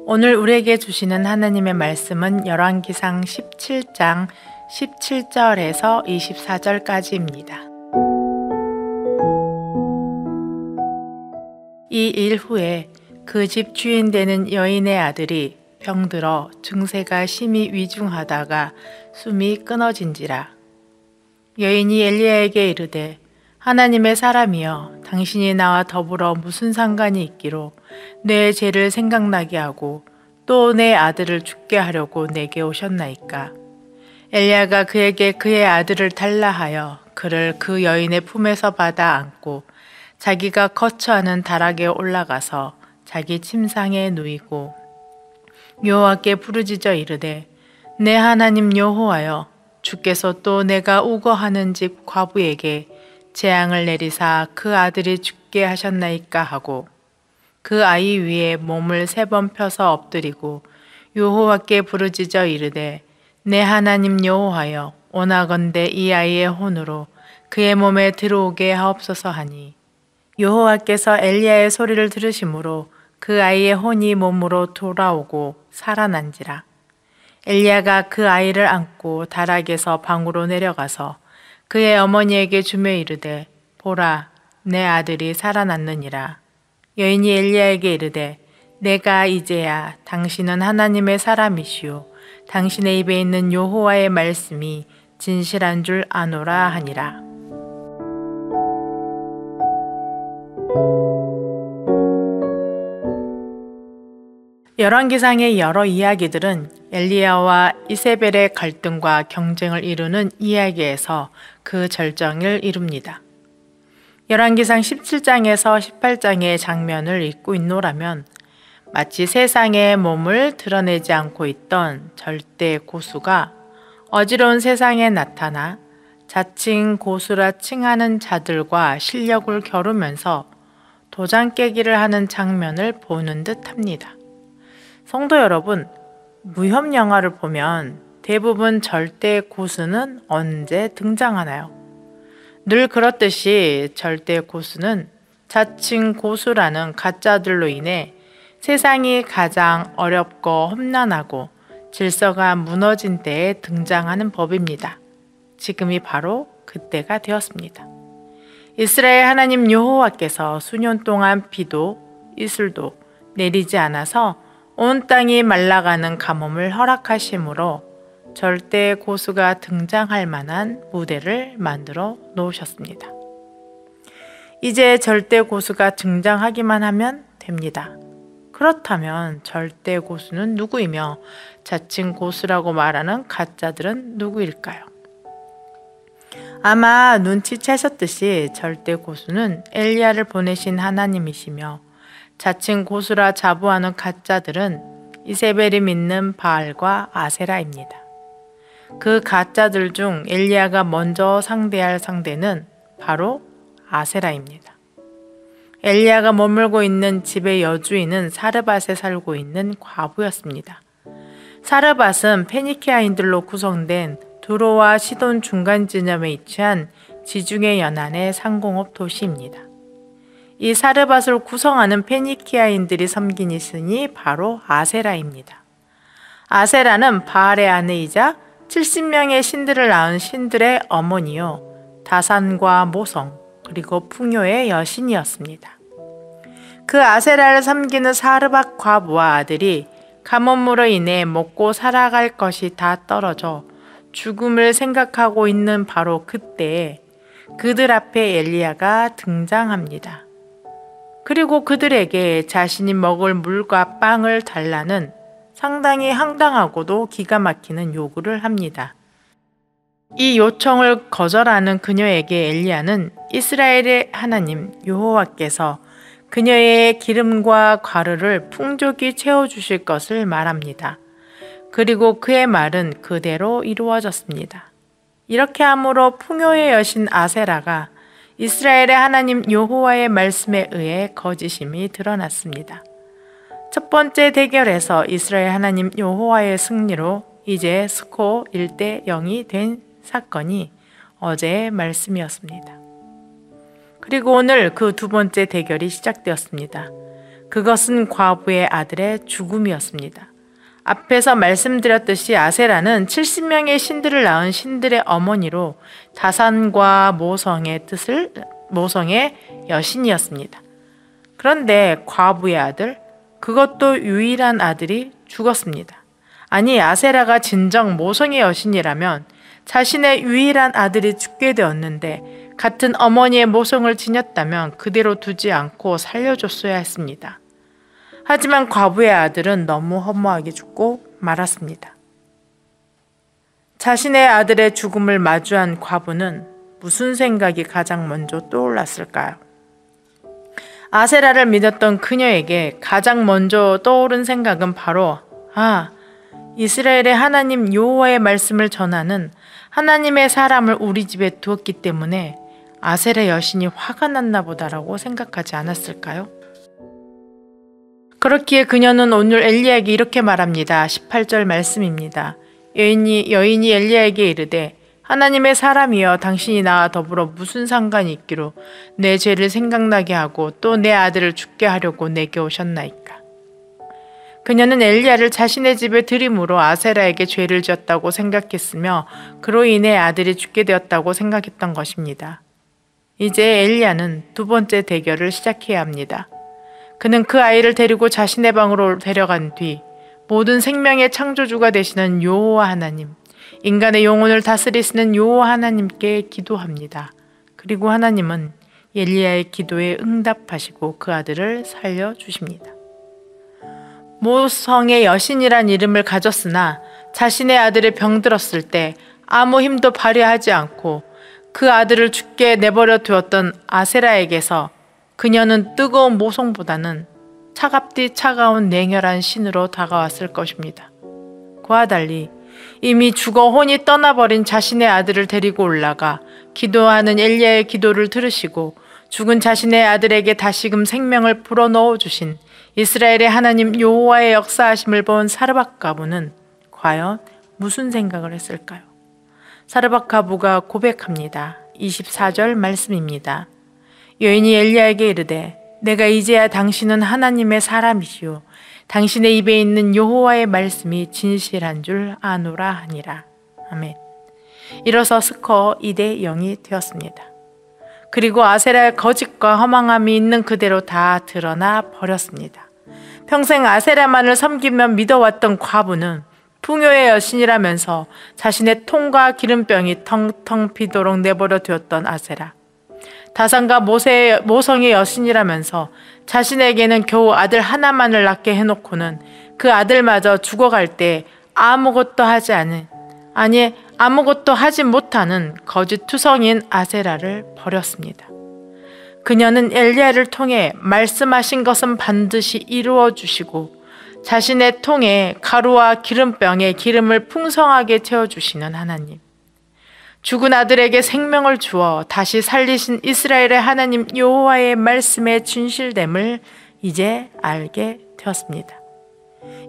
오늘 우리에게 주시는 하나님의 말씀은 열왕기상 17장 17절에서 24절까지입니다. 이 일 후에 그 집 주인 되는 여인의 아들이 병들어 증세가 심히 위중하다가 숨이 끊어진지라. 여인이 엘리야에게 이르되 하나님의 사람이여, 당신이 나와 더불어 무슨 상관이 있기로 내 죄를 생각나게 하고 또 내 아들을 죽게 하려고 내게 오셨나이까. 엘리야가 그에게 그의 아들을 달라 하여 그를 그 여인의 품에서 받아 안고 자기가 거처하는 다락에 올라가서 자기 침상에 누이고 여호와께 부르짖어 이르되 내 하나님 여호와여, 주께서 또 내가 우거하는 집 과부에게 재앙을 내리사 그 아들이 죽게 하셨나이까 하고 그 아이 위에 몸을 3번 펴서 엎드리고 여호와께 부르짖어 이르되 내 하나님 여호와여, 원하건대 이 아이의 혼으로 그의 몸에 들어오게 하옵소서 하니 여호와께서 엘리야의 소리를 들으심으로 그 아이의 혼이 몸으로 돌아오고 살아난지라. 엘리야가 그 아이를 안고 다락에서 방으로 내려가서 그의 어머니에게 주며 이르되 보라, 내 아들이 살아났느니라. 여인이 엘리야에게 이르되 내가 이제야 당신은 하나님의 사람이시오, 당신의 입에 있는 여호와의 말씀이 진실한 줄 아노라 하니라. 열왕기상의 여러 이야기들은 엘리야와 이세벨의 갈등과 경쟁을 이루는 이야기에서 그 절정을 이룹니다. 열왕기상 17장에서 18장의 장면을 읽고 있노라면 마치 세상에 몸을 드러내지 않고 있던 절대 고수가 어지러운 세상에 나타나 자칭 고수라 칭하는 자들과 실력을 겨루면서 도장 깨기를 하는 장면을 보는 듯 합니다. 성도 여러분, 무협 영화를 보면 대부분 절대 고수는 언제 등장하나요? 늘 그렇듯이 절대 고수는 자칭 고수라는 가짜들로 인해 세상이 가장 어렵고 험난하고 질서가 무너진 때에 등장하는 법입니다. 지금이 바로 그때가 되었습니다. 이스라엘 하나님 여호와께서 수년 동안 비도 이슬도 내리지 않아서 온 땅이 말라가는 가뭄을 허락하심으로 절대 고수가 등장할 만한 무대를 만들어 놓으셨습니다. 이제 절대 고수가 등장하기만 하면 됩니다. 그렇다면 절대 고수는 누구이며 자칭 고수라고 말하는 가짜들은 누구일까요? 아마 눈치채셨듯이 절대 고수는 엘리야를 보내신 하나님이시며 자칭 고수라 자부하는 가짜들은 이세벨이 믿는 바알과 아세라입니다. 그 가짜들 중 엘리야가 먼저 상대할 상대는 바로 아세라입니다. 엘리야가 머물고 있는 집의 여주인은 사르밧에 살고 있는 과부였습니다. 사르밧은 페니키아인들로 구성된 두로와 시돈 중간 지점에 위치한 지중해 연안의 상공업 도시입니다. 이 사르밧을 구성하는 페니키아인들이 섬긴 이신이 바로 아세라입니다. 아세라는 바알의 아내이자 70명의 신들을 낳은 신들의 어머니요, 다산과 모성 그리고 풍요의 여신이었습니다. 그 아세라를 섬기는 사르밧 과부와 아들이 가뭄으로 인해 먹고 살아갈 것이 다 떨어져 죽음을 생각하고 있는 바로 그때에 그들 앞에 엘리야가 등장합니다. 그리고 그들에게 자신이 먹을 물과 빵을 달라는 상당히 황당하고도 기가 막히는 요구를 합니다. 이 요청을 거절하는 그녀에게 엘리야는 이스라엘의 하나님 여호와께서 그녀의 기름과 가루를 풍족히 채워주실 것을 말합니다. 그리고 그의 말은 그대로 이루어졌습니다. 이렇게 함으로 풍요의 여신 아세라가 이스라엘의 하나님 여호와의 말씀에 의해 거짓임이 드러났습니다. 첫 번째 대결에서 이스라엘 하나님 여호와의 승리로 이제 스코어 1대 0이 된 사건이 어제의 말씀이었습니다. 그리고 오늘 그 두 번째 대결이 시작되었습니다. 그것은 과부의 아들의 죽음이었습니다. 앞에서 말씀드렸듯이 아세라는 70명의 신들을 낳은 신들의 어머니로 다산과 모성의 여신이었습니다. 그런데 과부의 아들, 그것도 유일한 아들이 죽었습니다. 아니, 아세라가 진정 모성의 여신이라면 자신의 유일한 아들이 죽게 되었는데 같은 어머니의 모성을 지녔다면 그대로 두지 않고 살려줬어야 했습니다. 하지만 과부의 아들은 너무 허무하게 죽고 말았습니다. 자신의 아들의 죽음을 마주한 과부는 무슨 생각이 가장 먼저 떠올랐을까요? 아세라를 믿었던 그녀에게 가장 먼저 떠오른 생각은 바로 이스라엘의 하나님 여호와의 말씀을 전하는 하나님의 사람을 우리 집에 두었기 때문에 아세라 여신이 화가 났나 보다라고 생각하지 않았을까요? 그렇기에 그녀는 오늘 엘리야에게 이렇게 말합니다. 18절 말씀입니다. 여인이 엘리야에게 이르되 하나님의 사람이여 당신이 나와 더불어 무슨 상관이 있기로 내 죄를 생각나게 하고 또 내 아들을 죽게 하려고 내게 오셨나이까. 그녀는 엘리야를 자신의 집에 들임으로 아세라에게 죄를 지었다고 생각했으며 그로 인해 아들이 죽게 되었다고 생각했던 것입니다. 이제 엘리야는 두 번째 대결을 시작해야 합니다. 그는 그 아이를 데리고 자신의 방으로 데려간 뒤 모든 생명의 창조주가 되시는 여호와 하나님, 인간의 영혼을 다스리시는 여호와 하나님께 기도합니다. 그리고 하나님은 엘리야의 기도에 응답하시고 그 아들을 살려주십니다. 모성의 여신이란 이름을 가졌으나 자신의 아들이 병들었을 때 아무 힘도 발휘하지 않고 그 아들을 죽게 내버려 두었던 아세라에게서 그녀는 뜨거운 모성보다는 차갑디 차가운 냉혈한 신으로 다가왔을 것입니다. 그와 달리 이미 죽어 혼이 떠나버린 자신의 아들을 데리고 올라가 기도하는 엘리야의 기도를 들으시고 죽은 자신의 아들에게 다시금 생명을 불어넣어 주신 이스라엘의 하나님 여호와의 역사하심을 본 사르밧가부는 과연 무슨 생각을 했을까요? 사르밧가부가 고백합니다. 24절 말씀입니다. 여인이 엘리야에게 이르되 내가 이제야 당신은 하나님의 사람이시오 당신의 입에 있는 여호와의 말씀이 진실한 줄 아노라 하니라. 아멘. 이로써 스코어 2대 0이 되었습니다. 그리고 아세라의 거짓과 허망함이 있는 그대로 다 드러나 버렸습니다. 평생 아세라만을 섬기며 믿어왔던 과부는 풍요의 여신이라면서 자신의 통과 기름병이 텅텅 비도록 내버려 두었던 아세라, 다산과 모성의 여신이라면서 자신에게는 겨우 아들 하나만을 낳게 해놓고는 그 아들마저 죽어갈 때 아무것도 하지 못하는 거짓 투성인 아세라를 버렸습니다. 그녀는 엘리야를 통해 말씀하신 것은 반드시 이루어 주시고 자신의 통에 가루와 기름병에 기름을 풍성하게 채워주시는 하나님, 죽은 아들에게 생명을 주어 다시 살리신 이스라엘의 하나님 여호와의 말씀의 진실됨을 이제 알게 되었습니다.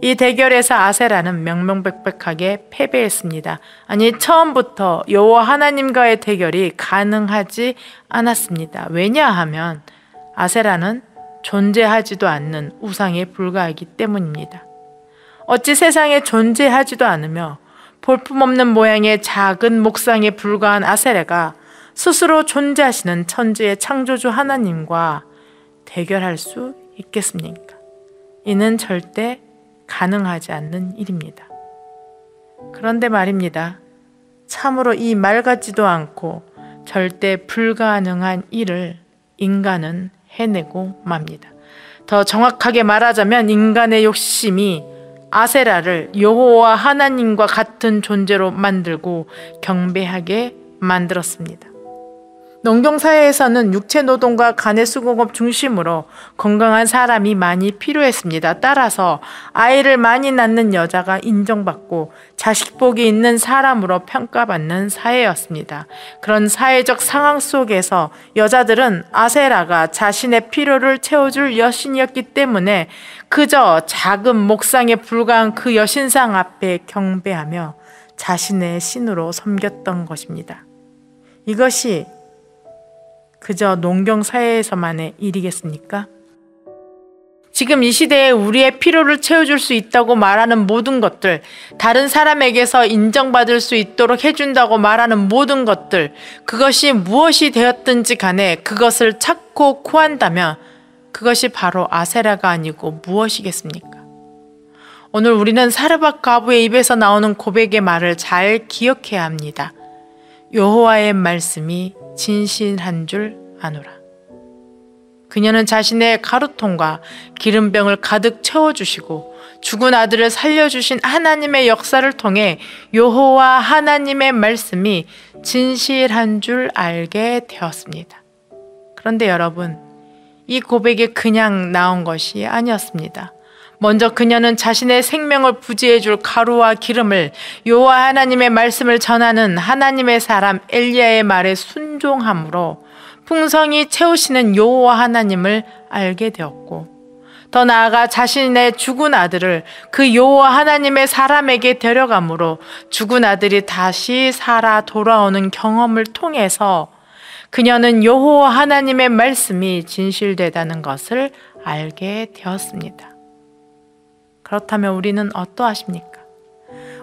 이 대결에서 아세라는 명명백백하게 패배했습니다. 아니, 처음부터 여호와 하나님과의 대결이 가능하지 않았습니다. 왜냐하면 아세라는 존재하지도 않는 우상에 불과하기 때문입니다. 어찌 세상에 존재하지도 않으며 볼품없는 모양의 작은 목상에 불과한 아세라가 스스로 존재하시는 천지의 창조주 하나님과 대결할 수 있겠습니까? 이는 절대 가능하지 않는 일입니다. 그런데 말입니다. 참으로 이 말 같지도 않고 절대 불가능한 일을 인간은 해내고 맙니다. 더 정확하게 말하자면 인간의 욕심이 아세라를 여호와 하나님과 같은 존재로 만들고 경배하게 만들었습니다. 농경사회에서는 육체노동과 가내수공업 중심으로 건강한 사람이 많이 필요했습니다. 따라서 아이를 많이 낳는 여자가 인정받고 자식복이 있는 사람으로 평가받는 사회였습니다. 그런 사회적 상황 속에서 여자들은 아세라가 자신의 필요를 채워줄 여신이었기 때문에 그저 작은 목상에 불과한 그 여신상 앞에 경배하며 자신의 신으로 섬겼던 것입니다. 이것이 그저 농경 사회에서만의 일이겠습니까? 지금 이 시대에 우리의 필요를 채워줄 수 있다고 말하는 모든 것들, 다른 사람에게서 인정받을 수 있도록 해준다고 말하는 모든 것들, 그것이 무엇이 되었든지 간에 그것을 찾고 구한다면 그것이 바로 아세라가 아니고 무엇이겠습니까? 오늘 우리는 사르밧 과부의 입에서 나오는 고백의 말을 잘 기억해야 합니다. 여호와의 말씀이 진실한 줄 아노라. 그녀는 자신의 가루통과 기름병을 가득 채워주시고 죽은 아들을 살려주신 하나님의 역사를 통해 여호와 하나님의 말씀이 진실한 줄 알게 되었습니다. 그런데 여러분, 이 고백이 그냥 나온 것이 아니었습니다. 먼저 그녀는 자신의 생명을 부지해 줄 가루와 기름을 여호와 하나님의 말씀을 전하는 하나님의 사람 엘리야의 말에 순종함으로 풍성히 채우시는 여호와 하나님을 알게 되었고, 더 나아가 자신의 죽은 아들을 그 여호와 하나님의 사람에게 데려감으로 죽은 아들이 다시 살아 돌아오는 경험을 통해서 그녀는 여호와 하나님의 말씀이 진실되다는 것을 알게 되었습니다. 그렇다면 우리는 어떠하십니까?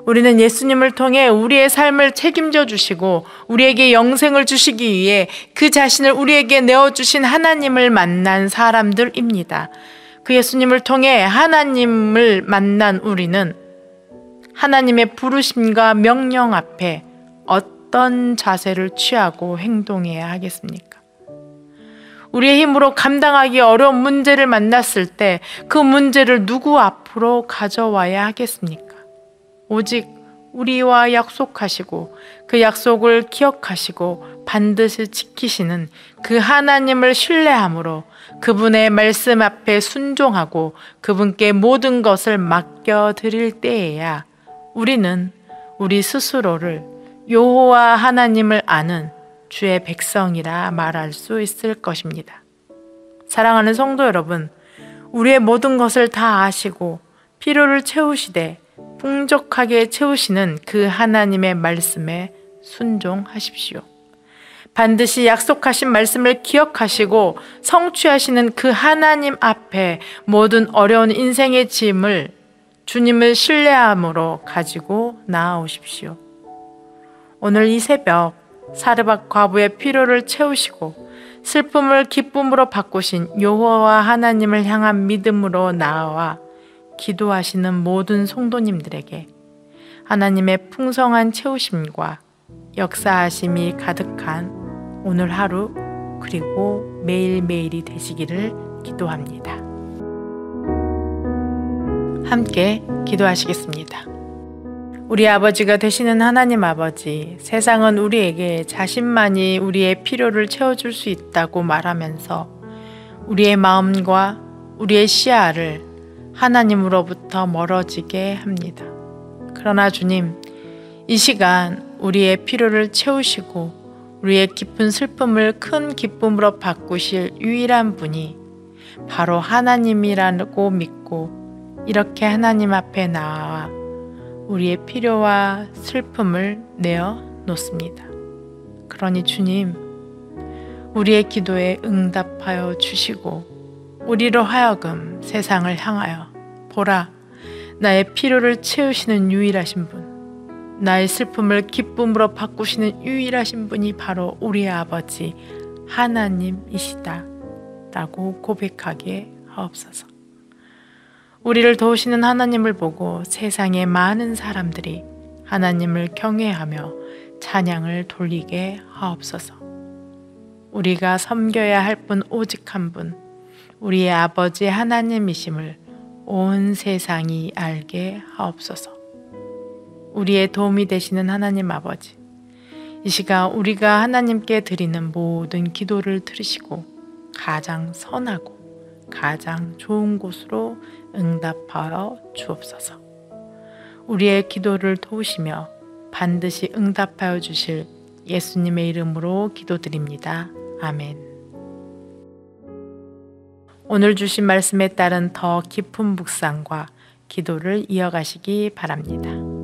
우리는 예수님을 통해 우리의 삶을 책임져 주시고 우리에게 영생을 주시기 위해 그 자신을 우리에게 내어주신 하나님을 만난 사람들입니다. 그 예수님을 통해 하나님을 만난 우리는 하나님의 부르심과 명령 앞에 어떤 자세를 취하고 행동해야 하겠습니까? 우리의 힘으로 감당하기 어려운 문제를 만났을 때 그 문제를 누구 앞으로 가져와야 하겠습니까? 오직 우리와 약속하시고 그 약속을 기억하시고 반드시 지키시는 그 하나님을 신뢰함으로 그분의 말씀 앞에 순종하고 그분께 모든 것을 맡겨드릴 때에야 우리는 우리 스스로를 여호와 하나님을 아는 주의 백성이라 말할 수 있을 것입니다. 사랑하는 성도 여러분, 우리의 모든 것을 다 아시고 필요를 채우시되 풍족하게 채우시는 그 하나님의 말씀에 순종하십시오. 반드시 약속하신 말씀을 기억하시고 성취하시는 그 하나님 앞에 모든 어려운 인생의 짐을 주님을 신뢰함으로 가지고 나아오십시오. 오늘 이 새벽 사르밧 과부의 필요를 채우시고 슬픔을 기쁨으로 바꾸신 여호와 하나님을 향한 믿음으로 나아와 기도하시는 모든 성도님들에게 하나님의 풍성한 채우심과 역사하심이 가득한 오늘 하루 그리고 매일매일이 되시기를 기도합니다. 함께 기도하시겠습니다. 우리 아버지가 되시는 하나님 아버지, 세상은 우리에게 자신만이 우리의 필요를 채워줄 수 있다고 말하면서 우리의 마음과 우리의 시야를 하나님으로부터 멀어지게 합니다. 그러나 주님, 이 시간 우리의 필요를 채우시고 우리의 깊은 슬픔을 큰 기쁨으로 바꾸실 유일한 분이 바로 하나님이라고 믿고 이렇게 하나님 앞에 나와 우리의 필요와 슬픔을 내어 놓습니다. 그러니 주님, 우리의 기도에 응답하여 주시고 우리로 하여금 세상을 향하여 보라, 나의 필요를 채우시는 유일하신 분, 나의 슬픔을 기쁨으로 바꾸시는 유일하신 분이 바로 우리의 아버지 하나님이시다 라고 고백하게 하옵소서. 우리를 도우시는 하나님을 보고 세상의 많은 사람들이 하나님을 경외하며 찬양을 돌리게 하옵소서. 우리가 섬겨야 할 분 오직 한 분, 우리의 아버지 하나님이심을 온 세상이 알게 하옵소서. 우리의 도움이 되시는 하나님 아버지, 이 시간 우리가 하나님께 드리는 모든 기도를 들으시고 가장 선하고 가장 좋은 곳으로 응답하여 주옵소서. 우리의 기도를 도우시며 반드시 응답하여 주실 예수님의 이름으로 기도드립니다. 아멘. 오늘 주신 말씀에 따른 더 깊은 묵상과 기도를 이어가시기 바랍니다.